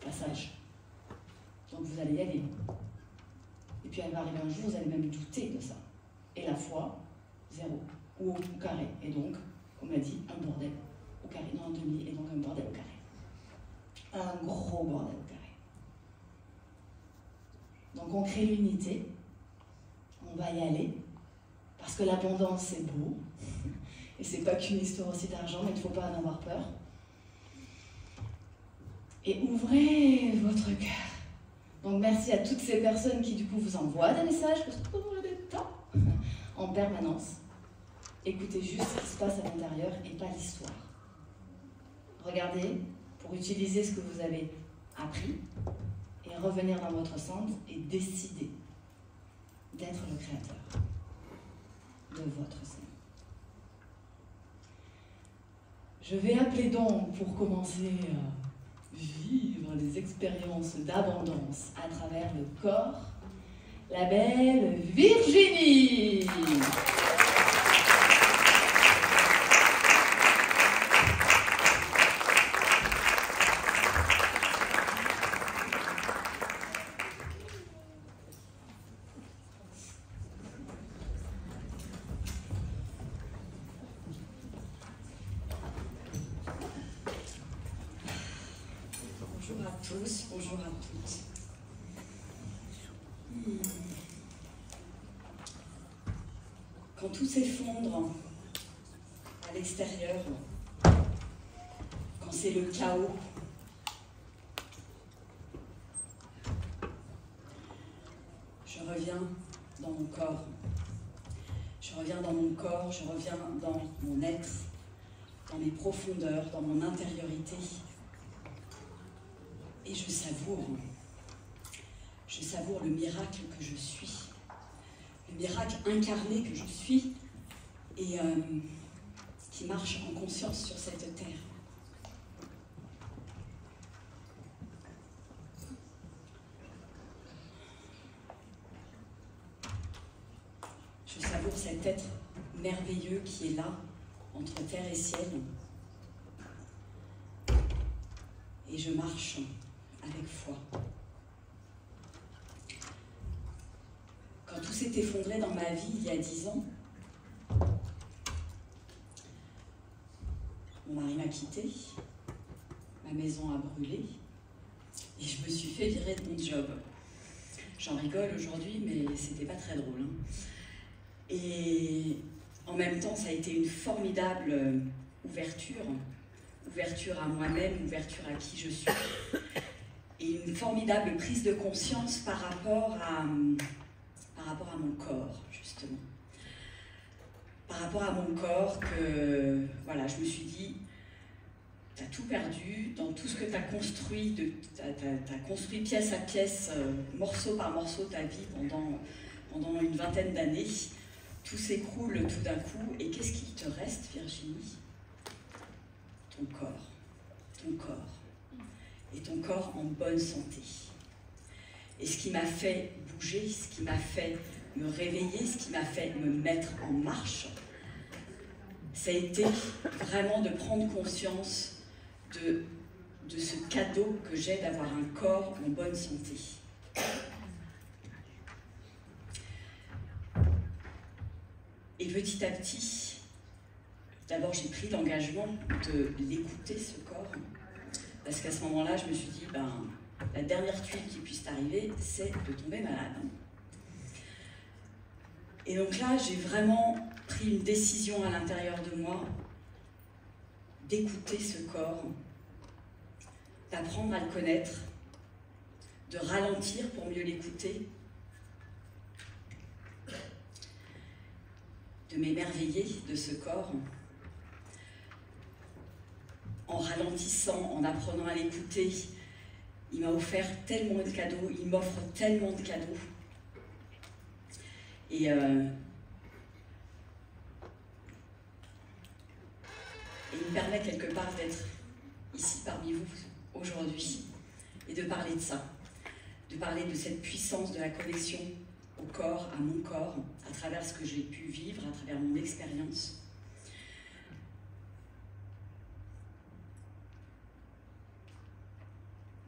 passage. Donc vous allez y aller. Et puis elle va arriver un jour, vous allez même douter de ça. Et la foi, 0. Ou au carré. Et donc, comme on a dit, un bordel au carré. Non, un demi, et donc un bordel au carré. Un gros bordel au carré. Donc on crée l'unité. On va y aller. Parce que l'abondance, c'est beau. Et c'est pas qu'une histoire aussi d'argent, mais il ne faut pas en avoir peur. Et ouvrez votre cœur. Donc merci à toutes ces personnes qui du coup vous envoient des messages, parce que vous avez le temps, en permanence. Écoutez juste ce qui se passe à l'intérieur et pas l'histoire. Regardez pour utiliser ce que vous avez appris et revenir dans votre centre et décider d'être le créateur de votre scène. Je vais appeler donc pour commencer à vivre des expériences d'abondance à travers le corps, la belle Virginie. Bonjour à tous, bonjour à toutes. Quand tout s'effondre à l'extérieur, quand c'est le chaos, je reviens dans mon corps. Je reviens dans mon corps, je reviens dans mon être, dans mes profondeurs, dans mon intériorité. Et je savoure le miracle que je suis, le miracle incarné que je suis et qui marche en conscience sur cette terre. Je savoure cet être merveilleux qui est là, entre terre et ciel. Et je marche avec foi. Quand tout s'est effondré dans ma vie il y a 10 ans, mon mari m'a quittée, ma maison a brûlé et je me suis fait virer de mon job. J'en rigole aujourd'hui, mais c'était pas très drôle. Et en même temps, ça a été une formidable ouverture à moi-même, ouverture à qui je suis, et une formidable prise de conscience par rapport à mon corps, justement. Par rapport à mon corps, que voilà, je me suis dit, tu as tout perdu, dans tout ce que tu as construit, t'as construit pièce à pièce, morceau par morceau ta vie pendant une vingtaine d'années, tout s'écroule tout d'un coup, et qu'est-ce qu'il te reste, Virginie ? Ton corps, et ton corps en bonne santé. Et ce qui m'a fait bouger, ce qui m'a fait me réveiller, ce qui m'a fait me mettre en marche, ça a été vraiment de prendre conscience de ce cadeau que j'ai d'avoir un corps en bonne santé. Et petit à petit, d'abord j'ai pris l'engagement de l'écouter, ce corps, parce qu'à ce moment-là, je me suis dit, la dernière tuile qui puisse t'arriver, c'est de tomber malade. Et donc là, j'ai vraiment pris une décision à l'intérieur de moi d'écouter ce corps, d'apprendre à le connaître, de ralentir pour mieux l'écouter, de m'émerveiller de ce corps, en ralentissant, en apprenant à l'écouter. Il m'a offert tellement de cadeaux, il m'offre tellement de cadeaux. Et il me permet quelque part d'être ici parmi vous aujourd'hui et de parler de ça, de parler de cette puissance de la connexion au corps, à mon corps, à travers ce que j'ai pu vivre, à travers mon expérience.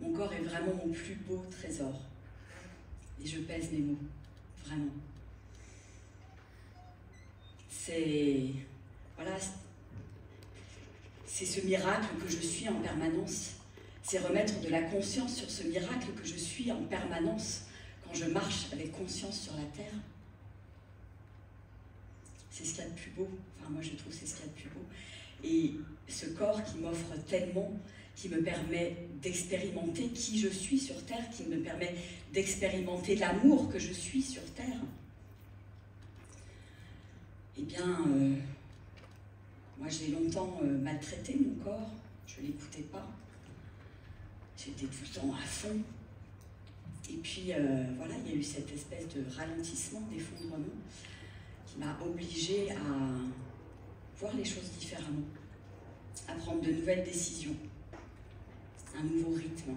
Mon corps est vraiment mon plus beau trésor. Et je pèse mes mots, vraiment. C'est ce miracle que je suis en permanence. C'est remettre de la conscience sur ce miracle que je suis en permanence quand je marche avec conscience sur la terre. C'est ce qu'il y a de plus beau. Enfin, moi, je trouve que c'est ce qu'il y a de plus beau. Et ce corps qui m'offre tellement, qui me permet d'expérimenter qui je suis sur Terre, qui me permet d'expérimenter l'amour que je suis sur Terre, eh bien, moi, j'ai longtemps maltraité mon corps. Je ne l'écoutais pas. J'étais tout le temps à fond. Et puis, voilà, il y a eu cette espèce de ralentissement, d'effondrement, qui m'a obligée à voir les choses différemment, à prendre de nouvelles décisions, un nouveau rythme.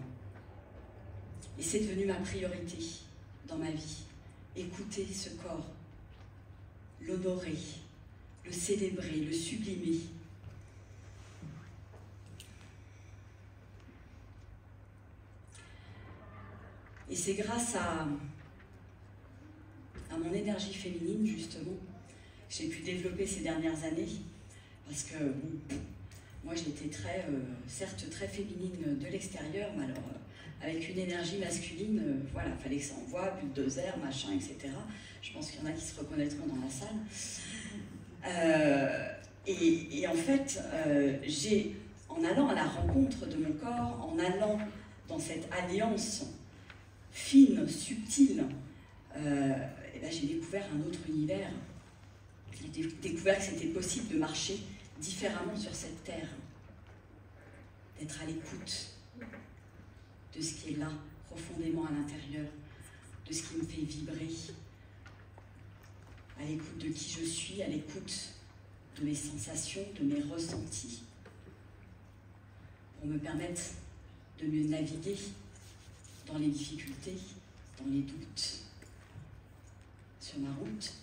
Et c'est devenu ma priorité dans ma vie. Écouter ce corps, l'honorer, le célébrer, le sublimer. Et c'est grâce à mon énergie féminine, justement, que j'ai pu développer ces dernières années. Parce que, bon, moi, j'étais certes très féminine de l'extérieur, mais alors, avec une énergie masculine, voilà, il fallait que ça envoie, bulldozer, machin, etc. Je pense qu'il y en a qui se reconnaîtront dans la salle. Et en fait, en allant à la rencontre de mon corps, en allant dans cette alliance fine, subtile, et ben j'ai découvert un autre univers. J'ai découvert que c'était possible de marcher différemment sur cette terre, d'être à l'écoute de ce qui est là, profondément à l'intérieur, de ce qui me fait vibrer, à l'écoute de qui je suis, à l'écoute de mes sensations, de mes ressentis, pour me permettre de mieux naviguer dans les difficultés, dans les doutes, sur ma route.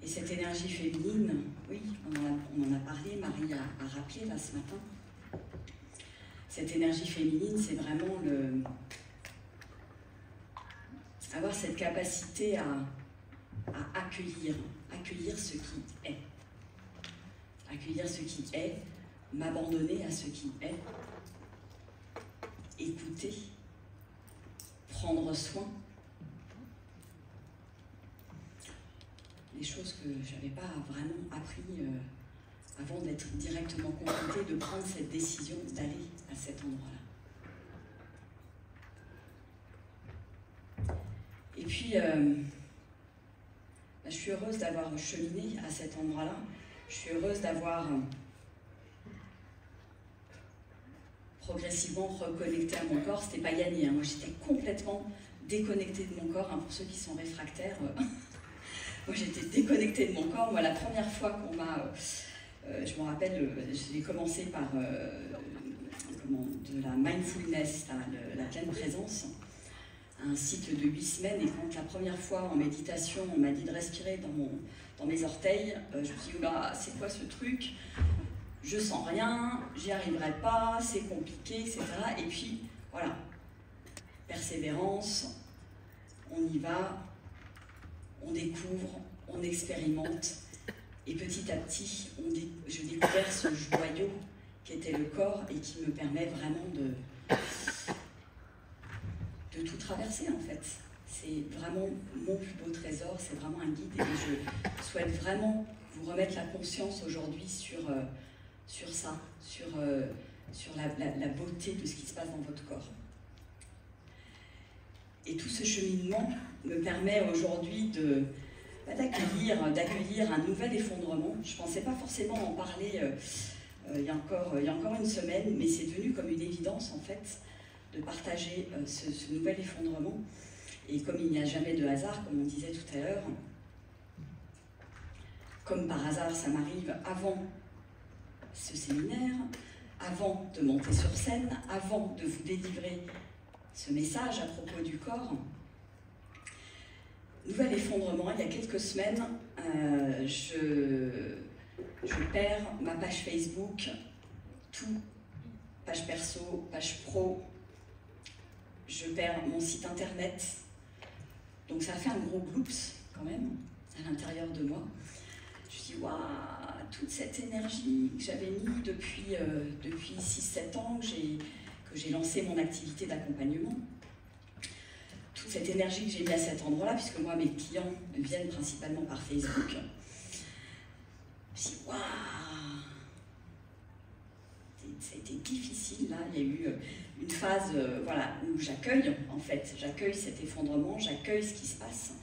Et cette énergie féminine, oui, on en a parlé, Marie a rappelé là ce matin. Cette énergie féminine, c'est vraiment avoir cette capacité à accueillir ce qui est. Accueillir ce qui est, m'abandonner à ce qui est, écouter, prendre soin. Les choses que je n'avais pas vraiment appris avant d'être directement confrontée, de prendre cette décision d'aller à cet endroit-là. Et puis, je suis heureuse d'avoir cheminé à cet endroit-là. Je suis heureuse d'avoir progressivement reconnecté à mon corps. C'était pas gagné, hein. Moi, j'étais complètement déconnectée de mon corps. Hein. Pour ceux qui sont réfractaires, moi, j'étais déconnectée de mon corps. Moi, la première fois qu'on m'a... je me rappelle, j'ai commencé par de la mindfulness, la pleine présence, un cycle de 8 semaines. Et quand la première fois en méditation, on m'a dit de respirer dans mes orteils, je me suis dit, oula, c'est quoi ce truc? Je sens rien, j'y arriverai pas, c'est compliqué, etc. Et puis, voilà, persévérance, on y va, on découvre, on expérimente. Et petit à petit, je découvre ce joyau qui était le corps et qui me permet vraiment de tout traverser, en fait. C'est vraiment mon plus beau trésor, c'est vraiment un guide. Et je souhaite vraiment vous remettre la conscience aujourd'hui sur ça, sur la beauté de ce qui se passe dans votre corps. Et tout ce cheminement me permet aujourd'hui d'accueillir un nouvel effondrement. Je ne pensais pas forcément en parler il y a encore une semaine, mais c'est devenu comme une évidence, en fait, de partager ce nouvel effondrement. Et comme il n'y a jamais de hasard, comme on disait tout à l'heure, comme par hasard, ça m'arrive avant ce séminaire, avant de monter sur scène, avant de vous délivrer ce message à propos du corps. Nouvel effondrement, il y a quelques semaines, je perds ma page Facebook, tout, page perso, page pro, je perds mon site internet. Donc ça a fait un gros gloops quand même à l'intérieur de moi. Je me dis, waouh, toute cette énergie que j'avais mis depuis 6-7 ans que j'ai lancé mon activité d'accompagnement, toute cette énergie que j'ai mis à cet endroit-là, puisque moi mes clients viennent principalement par Facebook, je me dis, waouh, ça a été difficile là, il y a eu une phase voilà, où j'accueille cet effondrement, j'accueille ce qui se passe,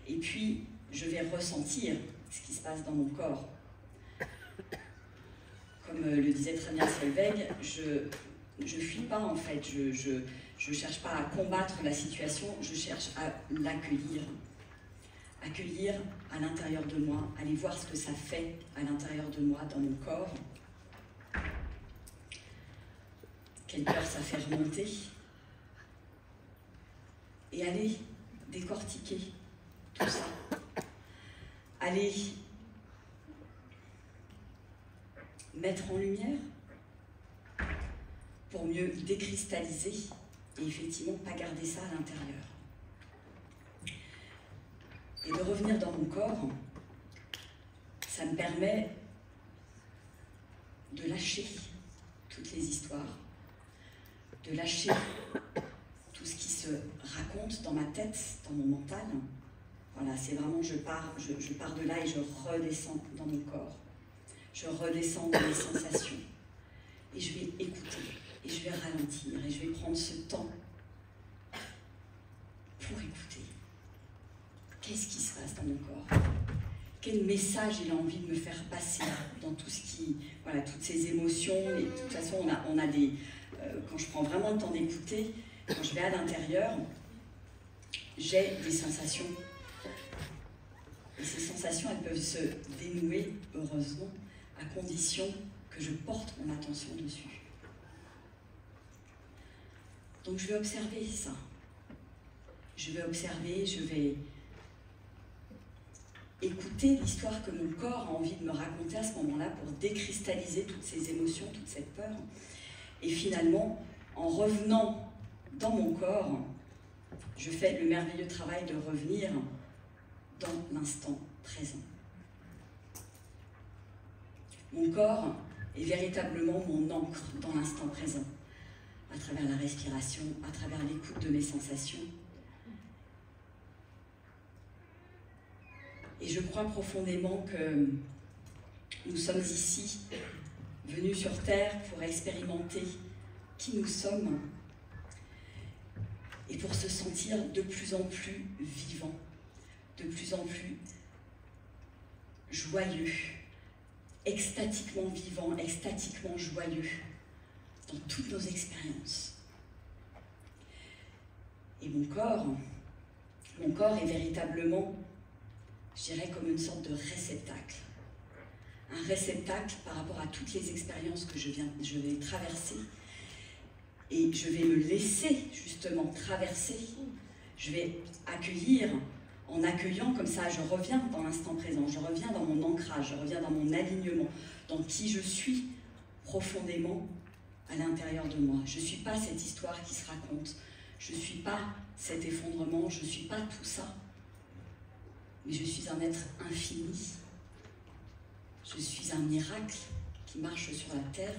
et puis je vais ressentir ce qui se passe dans mon corps. Comme le disait très bien Solveig, je fuis pas en fait, je cherche pas à combattre la situation, je cherche à l'accueillir. Accueillir à l'intérieur de moi, aller voir ce que ça fait à l'intérieur de moi, dans mon corps. Quelle peur ça fait remonter. Et aller décortiquer tout ça. Aller mettre en lumière pour mieux décristalliser et effectivement pas garder ça à l'intérieur. Et de revenir dans mon corps, ça me permet de lâcher toutes les histoires, de lâcher tout ce qui se raconte dans ma tête, dans mon mental. Voilà, c'est vraiment, je pars de là et je redescends dans mon corps. Je redescends dans les sensations. Et je vais écouter, et je vais ralentir, et je vais prendre ce temps pour écouter. Qu'est-ce qui se passe dans mon corps? Quel message il a envie de me faire passer dans tout ce qui... Voilà, toutes ces émotions. Et de toute façon, on a des... quand je prends vraiment le temps d'écouter, quand je vais à l'intérieur, j'ai des sensations. Et ces sensations, elles peuvent se dénouer, heureusement, à condition que je porte mon attention dessus. Donc je vais observer ça. Je vais observer, je vais écouter l'histoire que mon corps a envie de me raconter à ce moment-là pour décristalliser toutes ces émotions, toute cette peur. Et finalement, en revenant dans mon corps, je fais le merveilleux travail de revenir dans l'instant présent. Mon corps est véritablement mon ancre dans l'instant présent, à travers la respiration, à travers l'écoute de mes sensations. Et je crois profondément que nous sommes ici, venus sur Terre pour expérimenter qui nous sommes et pour se sentir de plus en plus vivants, de plus en plus joyeux, extatiquement vivants, extatiquement joyeux dans toutes nos expériences. Et mon corps est véritablement, je dirais, comme une sorte de réceptacle. Un réceptacle par rapport à toutes les expériences que je vais traverser. Et je vais me laisser justement traverser. Je vais accueillir. En accueillant comme ça, je reviens dans l'instant présent, je reviens dans mon ancrage, je reviens dans mon alignement, dans qui je suis profondément à l'intérieur de moi. Je ne suis pas cette histoire qui se raconte, je ne suis pas cet effondrement, je ne suis pas tout ça, mais je suis un être infini. Je suis un miracle qui marche sur la terre.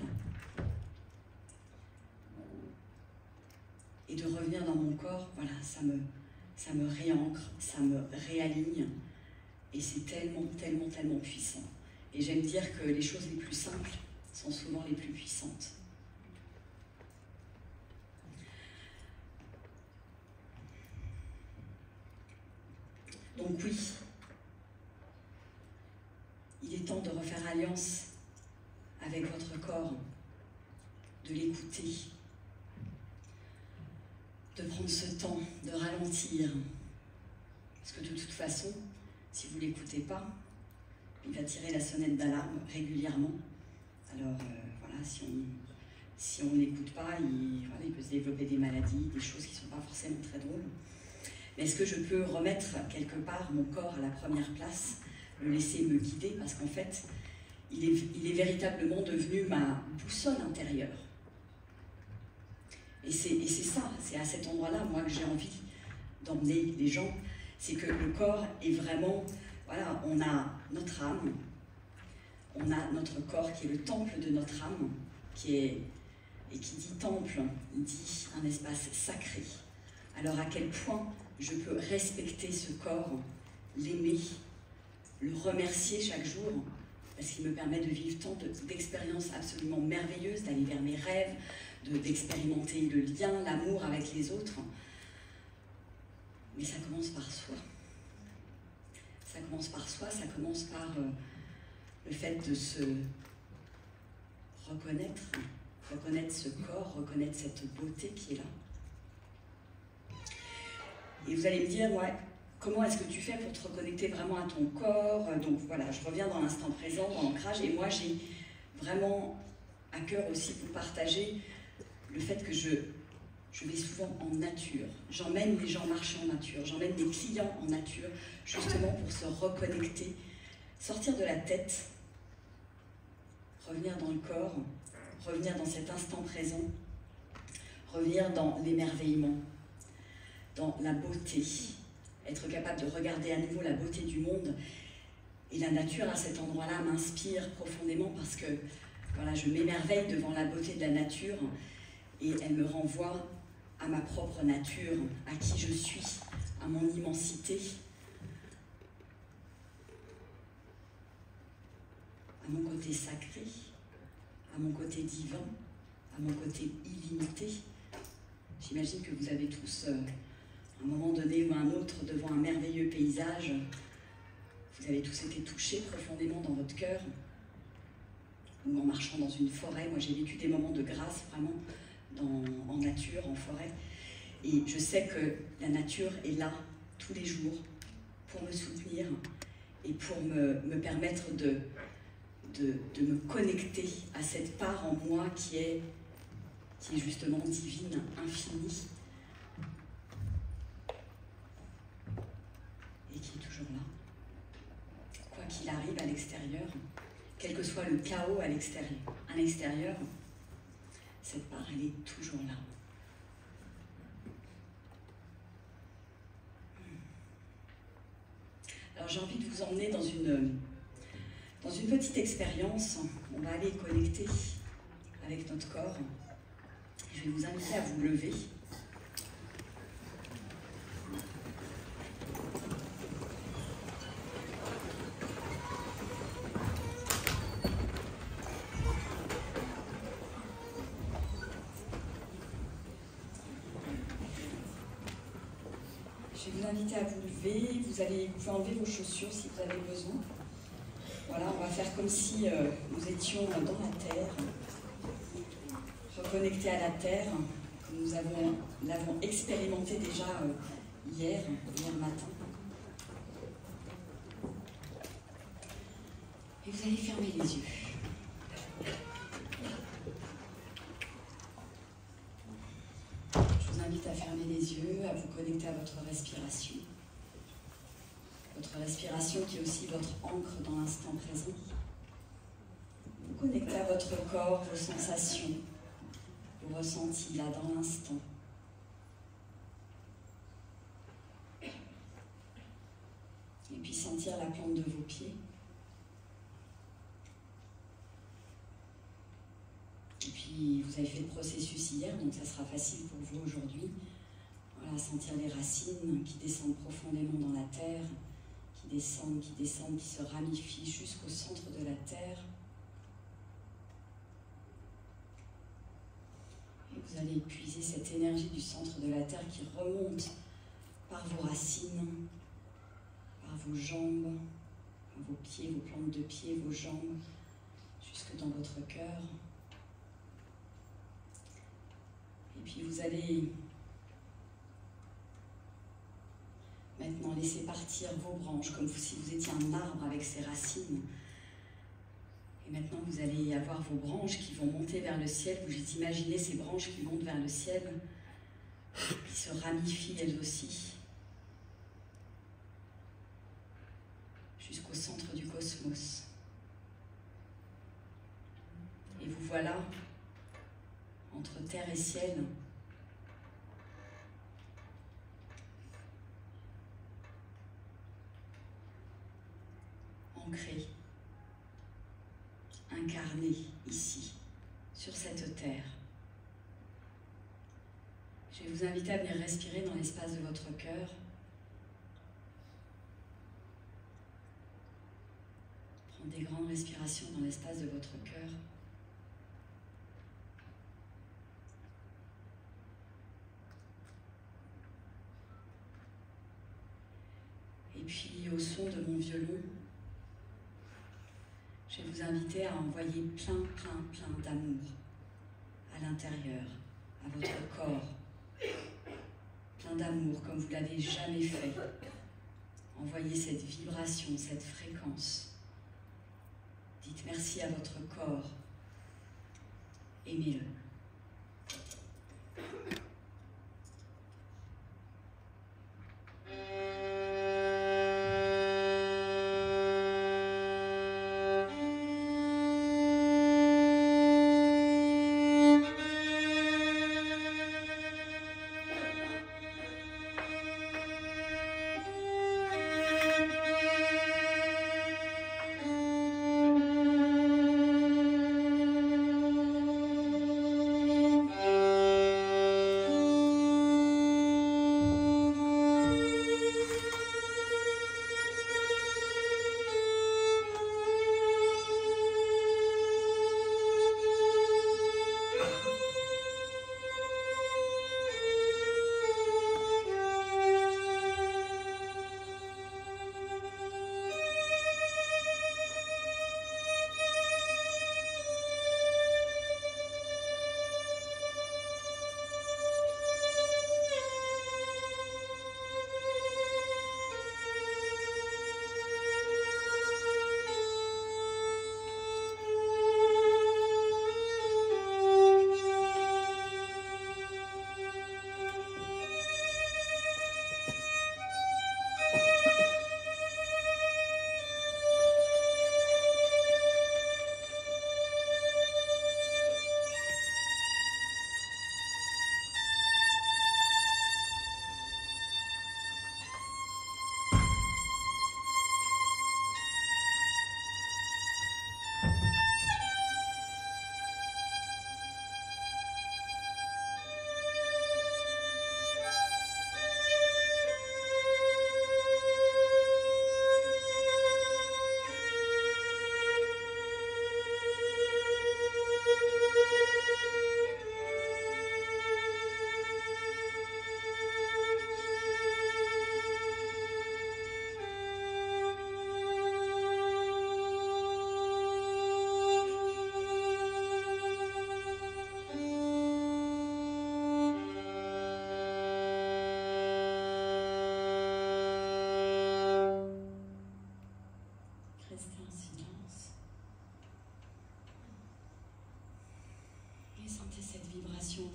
Et de revenir dans mon corps, voilà, ça me réancre, ça me réaligne. Et c'est tellement, tellement, tellement puissant. Et j'aime dire que les choses les plus simples sont souvent les plus puissantes. Donc oui, il est temps de refaire alliance avec votre corps, de l'écouter, de prendre ce temps, de ralentir. Parce que de toute façon, si vous ne l'écoutez pas, il va tirer la sonnette d'alarme régulièrement. Alors voilà, si on ne l'écoute pas, il peut se développer des maladies, des choses qui ne sont pas forcément très drôles. Mais est-ce que je peux remettre quelque part mon corps à la première place le laisser me guider, parce qu'en fait, il est véritablement devenu ma boussole intérieure. Et c'est ça, c'est à cet endroit-là, moi, que j'ai envie d'emmener les gens. C'est que le corps est vraiment... Voilà, on a notre âme, on a notre corps qui est le temple de notre âme, et qui dit temple, dit un espace sacré. Alors à quel point je peux respecter ce corps, l'aimer, le remercier chaque jour, parce qu'il me permet de vivre tant d'expériences absolument merveilleuses, d'aller vers mes rêves, d'expérimenter le lien, l'amour avec les autres. Mais ça commence par soi. Ça commence par soi, ça commence par le fait de se reconnaître ce corps, reconnaître cette beauté qui est là. Et vous allez me dire, ouais, comment est-ce que tu fais pour te reconnecter vraiment à ton corps? Donc voilà, je reviens dans l'instant présent, dans l'ancrage, et moi j'ai vraiment à cœur aussi de vous partager le fait que je vais souvent en nature. J'emmène les gens marcher en nature, j'emmène mes clients en nature, justement pour se reconnecter, sortir de la tête, revenir dans le corps, revenir dans cet instant présent, revenir dans l'émerveillement, dans la beauté, être capable de regarder à nouveau la beauté du monde. Et la nature à cet endroit-là m'inspire profondément parce que voilà, je m'émerveille devant la beauté de la nature et elle me renvoie à ma propre nature, à qui je suis, à mon immensité, à mon côté sacré, à mon côté divin, à mon côté illimité. J'imagine que vous avez tous, à un moment donné ou à un autre, devant un merveilleux paysage, vous avez tous été touchés profondément dans votre cœur, ou en marchant dans une forêt. Moi, j'ai vécu des moments de grâce, vraiment, en nature, en forêt. Et je sais que la nature est là, tous les jours, pour me soutenir et pour me permettre de me connecter à cette part en moi qui est justement divine, infinie, et qui est toujours là. Quoi qu'il arrive à l'extérieur, quel que soit le chaos à l'extérieur, cette part, elle est toujours là. Alors j'ai envie de vous emmener dans une petite expérience. On va aller connecter avec notre corps. Je vais vous inviter à vous lever. Je vais vous inviter à vous lever. Vous pouvez enlever vos chaussures si vous avez besoin. Voilà, on va faire comme si nous étions dans la terre, reconnectés à la terre, comme nous l'avons expérimenté déjà hier matin. Et vous allez fermer les yeux. Je vous invite à fermer les yeux, à vous connecter à votre respiration. Votre respiration qui est aussi votre ancre dans l'instant présent. Vous connectez à votre corps, vos sensations, vos ressentis là dans l'instant. Et puis sentir la plante de vos pieds. Et puis vous avez fait le processus hier, donc ça sera facile pour vous aujourd'hui. Voilà, sentir les racines qui descendent profondément dans la terre, qui descendent, qui se ramifient jusqu'au centre de la terre. Et vous allez épuiser cette énergie du centre de la terre qui remonte par vos racines, par vos jambes, par vos pieds, vos plantes de pieds, vos jambes, jusque dans votre cœur. Et puis vous allez maintenant laisser partir vos branches, comme si vous étiez un arbre avec ses racines. Et maintenant vous allez avoir vos branches qui vont monter vers le ciel. Vous imaginez ces branches qui montent vers le ciel, qui se ramifient elles aussi, jusqu'au centre du cosmos. Et vous voilà, entre terre et ciel, ancré, incarné ici, sur cette terre. Je vais vous inviter à venir respirer dans l'espace de votre cœur. Prendre des grandes respirations dans l'espace de votre cœur. Et puis au son de mon violon, je vais vous inviter à envoyer plein d'amour à l'intérieur, à votre corps. Plein d'amour comme vous ne l'avez jamais fait. Envoyez cette vibration, cette fréquence. Dites merci à votre corps. Aimez-le.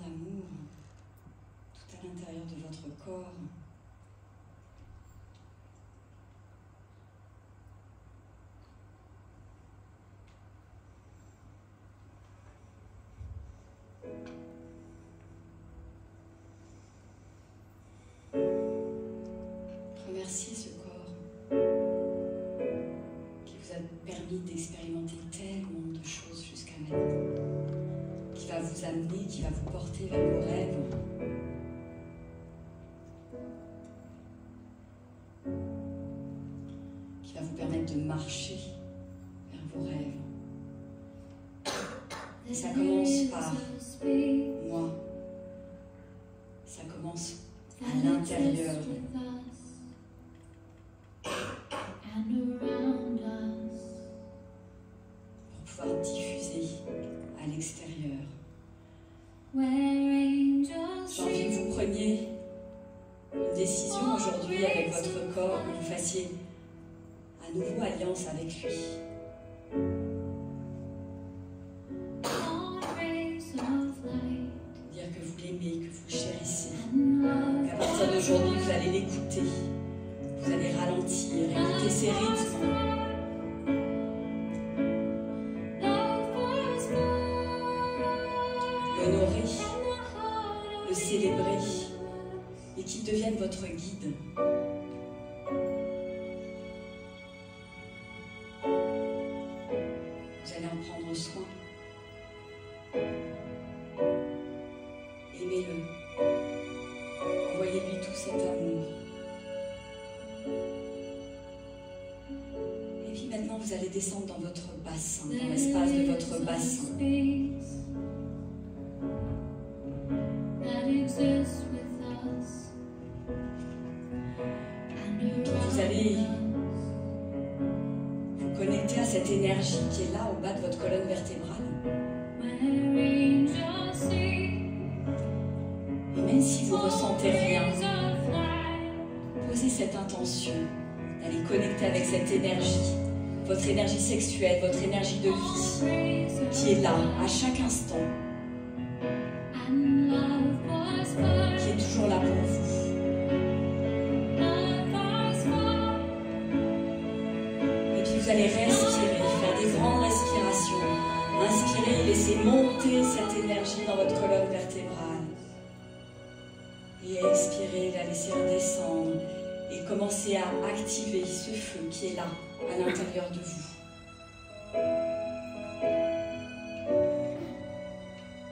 D'amour tout à l'intérieur de votre corps. Remerciez ce corps qui vous a permis d'expérimenter tellement de choses jusqu'à maintenant, qui va vous amener, qui va vous porter vers vos rêves. Qui va vous permettre de marcher vers vos rêves. Et ça commence par moi. Ça commence à l'intérieur. Pour pouvoir diffuser à l'extérieur. J'ai envie que vous preniez une décision aujourd'hui avec votre corps, que vous fassiez à nouveau alliance avec lui. Dire que vous l'aimez, que vous le chérissez. Qu'à partir d'aujourd'hui, vous allez l'écouter. Vous Vous allez ralentir, écouter ces rythmes. L'honorer, le célébrer et qu'il devienne votre guide. Vous allez en prendre soin. Aimez-le. Envoyez-lui tout cet amour. Et puis maintenant, vous allez descendre dans votre bassin, dans l'espace de votre bassin. Vous allez vous connecter à cette énergie qui est là au bas de votre colonne vertébrale. Et même si vous ne ressentez rien, posez cette intention d'aller connecter avec cette énergie, votre énergie sexuelle, votre énergie de vie, qui est là à chaque instant, qui est toujours là pour vous. Et puis vous allez respirer, faire des grandes respirations. Inspirez, laissez monter cette énergie dans votre colonne vertébrale. Et expirez, la laissez redescendre. Et commencez à activer ce feu qui est là, à l'intérieur de vous.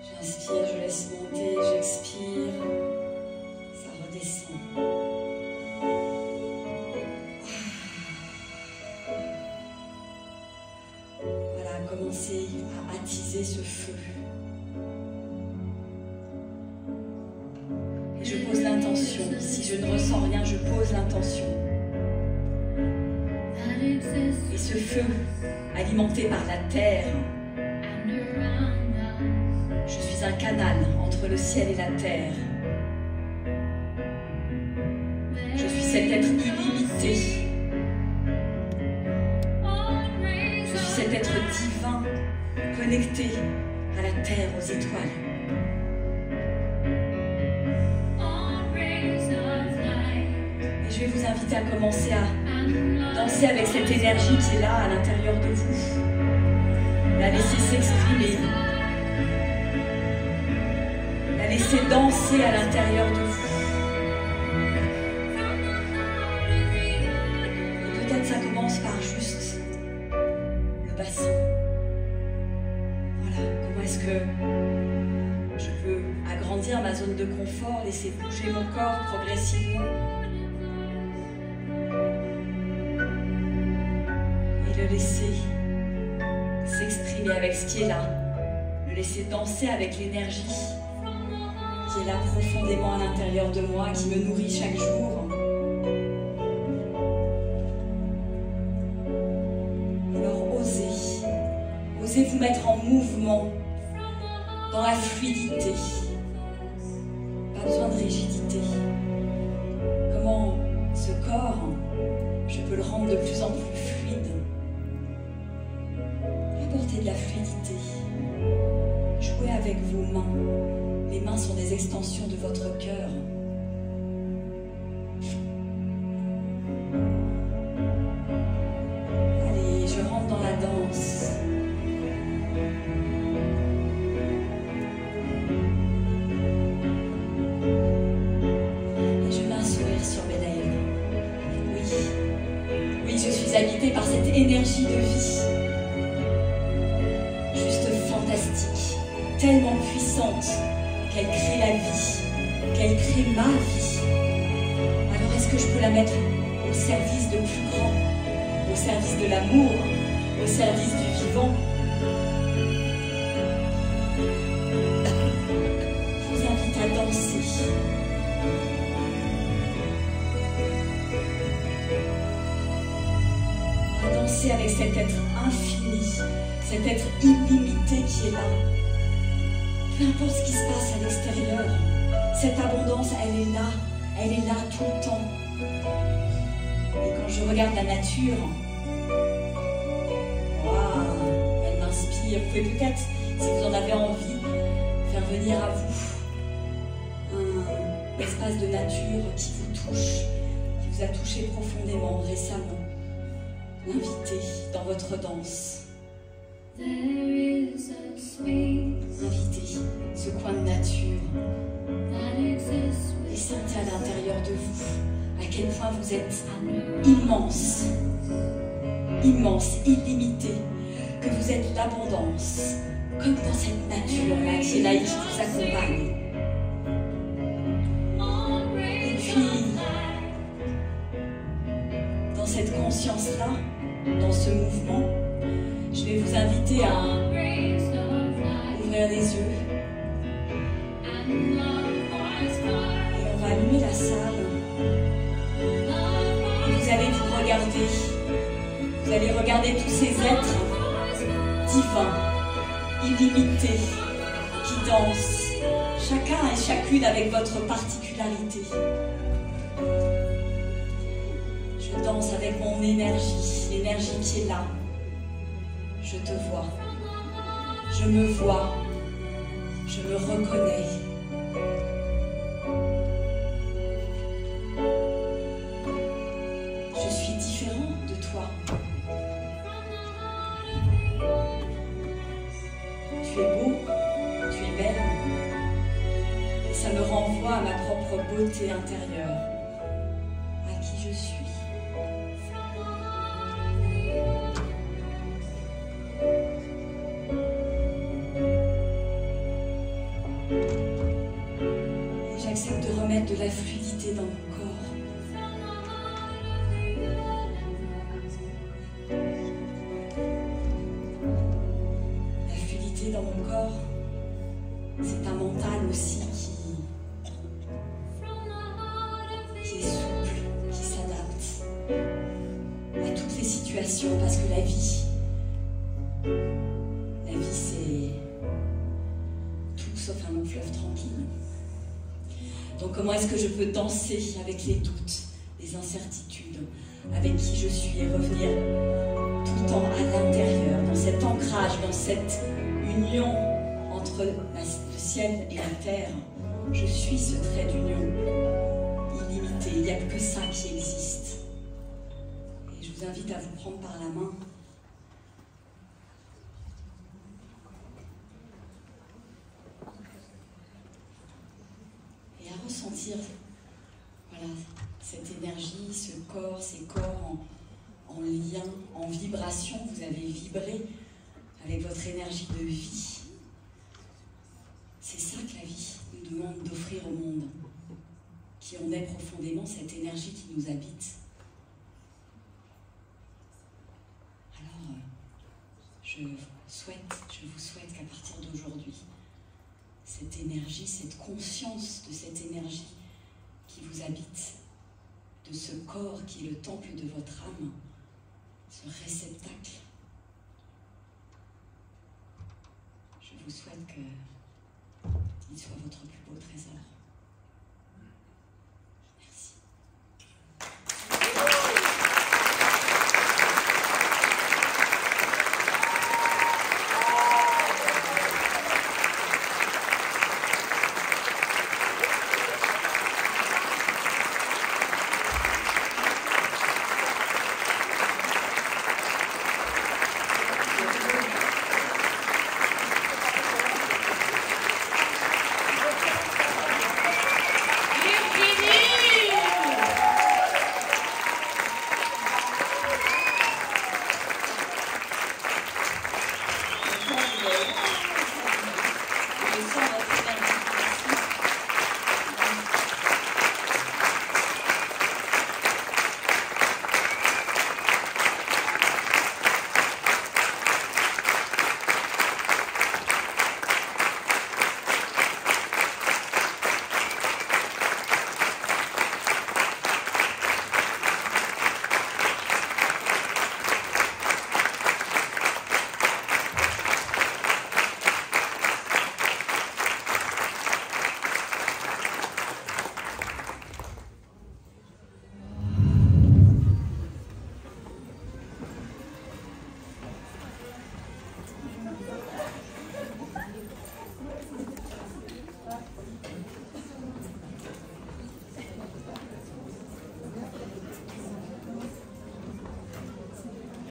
J'inspire, je laisse monter, j'expire. Ça redescend. Voilà, commencez à attiser ce feu. Et je pose l'intention. Si je ne ressens rien, je pose l'intention. Et ce feu, alimenté par la terre, je suis un canal entre le ciel et la terre. Je suis cet être illimité. Je suis cet être divin, connecté à la terre, aux étoiles. Et je vais vous inviter à commencer à danser avec cette énergie qui est là à l'intérieur de vous. La laisser s'exprimer. La laisser danser à l'intérieur de vous. Et peut-être ça commence par juste le bassin. Voilà, comment est-ce que je peux agrandir ma zone de confort, laisser bouger mon corps progressivement. Le laisser s'exprimer avec ce qui est là, le laisser danser avec l'énergie qui est là profondément à l'intérieur de moi, qui me nourrit chaque jour. Alors osez vous mettre en mouvement, dans la fluidité, pas besoin de rigidité. Comment ce corps, je peux le rendre de plus en plus fluide. Apportez de la fluidité. Jouez avec vos mains. Les mains sont des extensions de votre cœur. Allez, je rentre dans la danse. Et je mets un sourire sur mes lèvres. Oui, je suis habitée par cette énergie de vie. Tellement puissante qu'elle crée la vie, qu'elle crée ma vie. Alors est-ce que je peux la mettre au service de plus grand, au service de l'amour, au service du vivant? Je vous invite à danser. À danser avec cet être infini, cet être illimité qui est là. Peu importe ce qui se passe à l'extérieur, cette abondance, elle est là tout le temps. Et quand je regarde la nature, waouh, elle m'inspire. Vous pouvez peut-être, si vous en avez envie, faire venir à vous un espace de nature qui vous touche, qui vous a touché profondément récemment. L'invitez dans votre danse. Invitez ce coin de nature et sentez à l'intérieur de vous à quel point vous êtes immense, immense, illimité, que vous êtes l'abondance, comme dans cette nature-là qui est là et qui vous accompagne. Et puis, dans cette conscience-là, dans ce mouvement, je vais vous inviter à ouvrir les yeux. Et on va allumer la salle. Et vous allez vous regarder. Vous allez regarder tous ces êtres divins, illimités, qui dansent, chacun et chacune avec votre particularité. Je danse avec mon énergie, l'énergie qui est là. Je te vois, je me vois, je me reconnais. Je suis différent de toi. Tu es beau, tu es belle. Et ça me renvoie à ma propre beauté intérieure, à qui je suis. J'accepte de remettre de la fluidité dans mon corps. La fluidité dans mon corps, c'est un mental aussi qui est souple, qui s'adapte à toutes les situations, parce que la vie c'est tout sauf un long fleuve tranquille. Donc comment est-ce que je peux danser avec les doutes, les incertitudes, avec qui je suis et revenir tout le temps à l'intérieur, dans cet ancrage, dans cette union entre le ciel et la terre. Je suis ce trait d'union illimité, il n'y a que ça qui existe. Et je vous invite à vous prendre par la main. Ressentir voilà, cette énergie, ce corps, ces corps en lien, en vibration. Vous avez vibré avec votre énergie de vie. C'est ça que la vie nous demande d'offrir au monde, qui on est profondément, cette énergie qui nous habite. Alors, je vous souhaite qu'à partir d'aujourd'hui, cette énergie, cette conscience de cette énergie qui vous habite, de ce corps qui est le temple de votre âme, ce réceptacle. Je vous souhaite qu'il soit votre plus beau trésor.